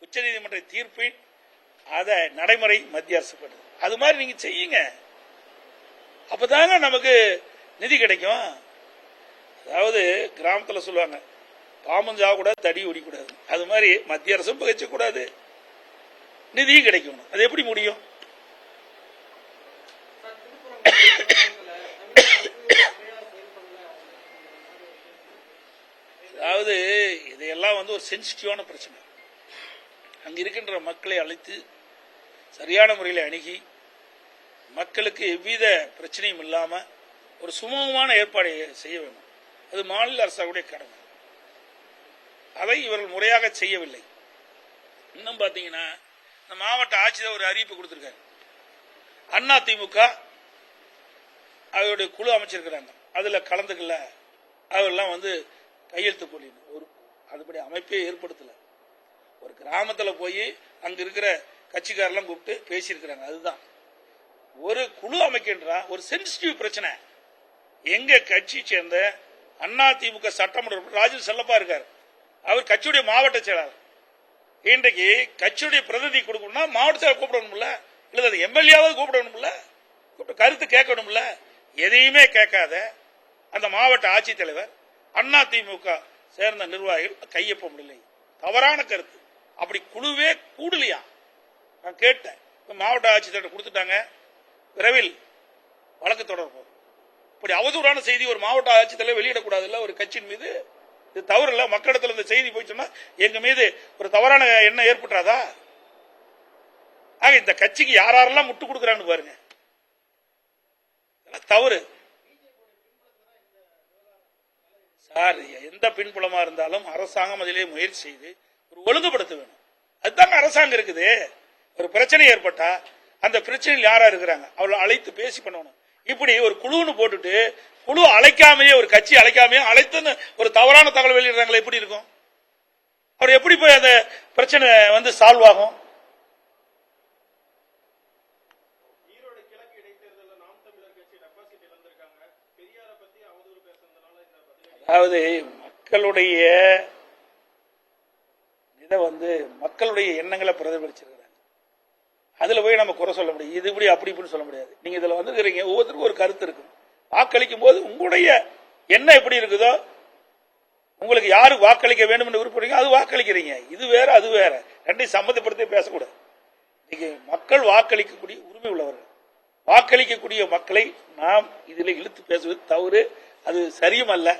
உச்சநீதிமன்ற தீர்ப்பின் அதை நடைமுறை மத்திய அரசு பண்ணுது. அது மாதிரி நீங்க செய்யுங்க, அப்பதாங்க நமக்கு நிதி கிடைக்கும். அதாவது கிராமத்தில் சொல்லுவாங்க, பாம்பும் சாகக்கூடாது, தடி ஒடிக்கூடாது. அது மாதிரி மத்திய அரசும் பகிச்சக்கூடாது, நிதியும் கிடைக்கும். அது எப்படி முடியும்? அதாவது இதையெல்லாம் ஒரு சென்சிட்டிவான பிரச்சனை. அங்க இருக்கின்ற மக்களை அழைத்து சரியான முறையில் அணுகி மக்களுக்கு எவ்வித பிரச்சனையும் இல்லாம ஒரு சுமூகமான ஏற்பாடை செய்ய வேண்டும். அது மாநில அரசாவுடைய கடமை. அதை இவர்கள் முறையாக செய்யவில்லை. இன்னும் பாத்தீங்கன்னா, இந்த மாவட்ட ஆட்சியர் ஒரு அறிவிப்பு கொடுத்திருக்காரு. அதிமுக அவருடைய குழு அமைச்சிருக்கிறாங்க, அதுல கலந்துக்கல, அவரெல்லாம் கையெழுத்து போடணும். ஒரு அதுபடி அமைப்பே ஏற்படுத்தல. ஒரு கிராமத்துல போய் அங்க இருக்கிற கட்சிக்காரெல்லாம் கூப்பிட்டு பேசியிருக்கிறாங்க. அதுதான் ஒரு குழு அமைக்கின்றா ஒரு சென்சிட்டிவ் பிரச்சனை. எங்க கட்சி சேர்ந்த அதிமுக சட்டமன்ற ராஜு செல்லப்பா இருக்காரு, அவர் கட்சியுடைய மாவட்ட செயலாளர். இன்றைக்கு கட்சியுடைய பிரதிநிதி கொடுக்கணும்னா மாவட்ட செயலர் கூப்பிடணும்ல, இல்ல எம்எல்ஏவாவது கூப்பிடணும்ல, கூப்பிட்டு கருத்து கேட்கணும்ல. எதையுமே கேட்காத அந்த மாவட்ட ஆட்சித்தலைவர் அதிமுக சேர்ந்த நிர்வாகிகள் கையொப்பம் இல்லை. தவறான கருத்து. அப்படி குழுவே கூடலையா? நான் கேட்டேன். மாவட்ட ஆட்சித்தலைவர் கொடுத்துட்டாங்க, விரைவில் வழக்கு தொடர்போம். இப்படி அவதூறான செய்தி ஒரு மாவட்ட ஆட்சித்தலைவர் வெளியிடக்கூடாது இல்ல, ஒரு கட்சியின் மீது. இது தவறு இல்ல. மக்களிடத்தில் இந்த செய்தி போயிடுச்சுன்னா எங்க மீது ஒரு தவறான எண்ணம் ஏற்பட்டாதா? ஆக இந்த கட்சிக்கு யாரெல்லாம் முட்டு கொடுக்கறான்னு பாருங்க. தவறு சார். எந்த பின்புலமா இருந்தாலும் அரசாங்கம் அதிலே முயற்சி செய்து ஒரு ஒழுங்குபடுத்த வேணும். அதுதாங்க அரசாங்கம் இருக்குது. ஒரு பிரச்சனை ஏற்பட்டா அந்த பிரச்சனையில் யாரா இருக்கிறாங்க அவளை அழைத்து பேசி பண்ணணும். இப்படி ஒரு குழுன்னு போட்டுட்டு குழு அழைக்காமையே, ஒரு கட்சி அழைக்காமையே அழைத்துன்னு ஒரு தவறான தகவல் வெளியிடுறாங்களே, எப்படி இருக்கும்? அவர் எப்படி போய் அந்த பிரச்சனை சால்வ் ஆகும்? அதாவது மக்களுடைய இதை மக்களுடைய எண்ணங்களை பிரதிபலிச்சிருக்கிறாங்க. அதுல போய் நம்ம குறை சொல்ல முடியும், இது இப்படி அப்படி இப்படின்னு சொல்ல முடியாது. நீங்க இதுல வந்துருக்கீங்க, ஒவ்வொருத்தருக்கும் ஒரு கருத்து இருக்கும். வாக்களிக்கும் போது உங்களுடைய எண்ணம் எப்படி இருக்குதோ, உங்களுக்கு யாரு வாக்களிக்க வேண்டும் என்று விருப்பறீங்க அது வாக்களிக்கிறீங்க. இது வேற அது வேற, ரெண்டையும் சம்மந்தப்படுத்தி பேசக்கூடாது. இன்னைக்கு மக்கள் வாக்களிக்கக்கூடிய உரிமை உள்ளவர்கள். வாக்களிக்கக்கூடிய மக்களை நாம் இதில் இழுத்து பேசுவது தவறு, அது சரியும் அல்ல.